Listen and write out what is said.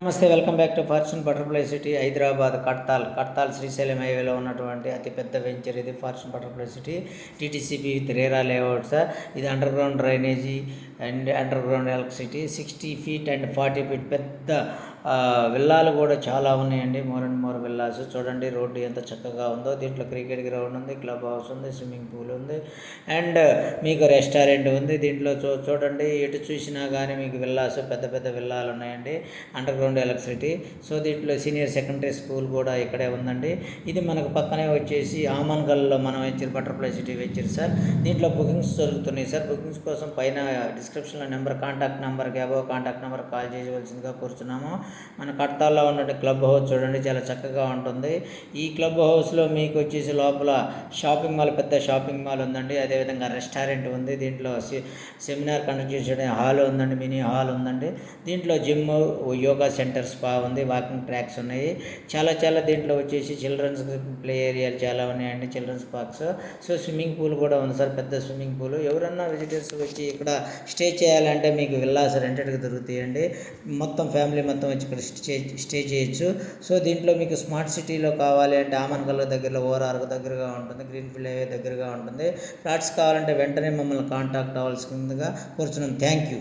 నమస్తే, welcome back to fortune butterfly city Hyderabad Kadthal Srisailam హైవేలో ఉన్నటువంటి అతిపెద్ద వెంచర్ ఇది fortune butterfly city DTCP with RERA layout sir. ఇది underground drainage and underground electricity 60 feet and 40 feet పెద్ద విల్లాలు కూడా చాలా ఉన్నాయండి. More and more villas. చూడండి రోడ్డు ఎంత చక్కగా ఉందో. దీంట్లో క్రికెట్ గ్రౌండ్ ఉంది, క్లబ్ హౌస్ ఉంది, స్విమ్మింగ్ పూల్ ఉంది అండ్ మీకు రెస్టారెంట్ ఉంది. దీంట్లో చూడండి ఎటు చూసినా కానీ మీకు విల్లాస్, పెద్ద పెద్ద విల్లాలు ఉన్నాయండి. Under ground electricity. సో దీంట్లో సీనియర్ సెకండరీ స్కూల్ కూడా ఇక్కడే ఉందండి. ఇది మనకు పక్కనే వచ్చేసి ఆమన్గల్లో మనం venture butterfly city venture sir. దీంట్లో బుకింగ్స్ జరుగుతున్నాయి సార్. బుకింగ్స్ కోసం పైన డిస్క్రిప్షన్లో కాంటాక్ట్ నెంబర్కి కాంటాక్ట్ నెంబర్ కాల్ చేయవలసిందిగా కోరుతున్నాము. మన కడ్తాల్లో ఉన్న క్లబ్ హౌస్ చూడండి, చాలా చక్కగా ఉంటుంది. ఈ క్లబ్ హౌస్లో మీకు వచ్చేసి లోపల షాపింగ్ మాల్, పెద్ద షాపింగ్ మాల్ ఉందండి. అదేవిధంగా రెస్టారెంట్ ఉంది. దీంట్లో సెమినార్ కండక్ట్ చేసే హాల్ ఉందండి, మినీ హాల్ ఉందండి. దీంట్లో జిమ్, యోగా సెంటర్, స్పా ఉంది, వాకింగ్ ట్రాక్స్ ఉన్నాయి. చాలా దీంట్లో వచ్చేసి చిల్డ్రన్స్ ప్లే ఏరియాలు చాలా ఉన్నాయండి, children's parks. So swimming pool కూడా ఉంది సార్, పెద్ద స్విమ్మింగ్ పూల్. ఎవరన్నా విజిటర్స్ వచ్చి ఇక్కడ స్టే చేయాలంటే మీకు విల్లాస్ రెంటెడ్కి దొరుకుతాయండి. మొత్తం ఫ్యామిలీ మొత్తం వచ్చి ఇక్కడ స్టే చేయొచ్చు. సో దీంట్లో మీకు స్మార్ట్ సిటీలో కావాలి అంటే ఆమన్గల్ దగ్గరలో ఓఆర్ఆర్కు దగ్గరగా ఉంటుంది, గ్రీన్ఫీల్డ్ హైవే దగ్గరగా ఉంటుంది. ఫ్లాట్స్ కావాలంటే వెంటనే మమ్మల్ని కాంటాక్ట్ అవ్వాల్సిందిగా కోరుచున్నాం. Thank you.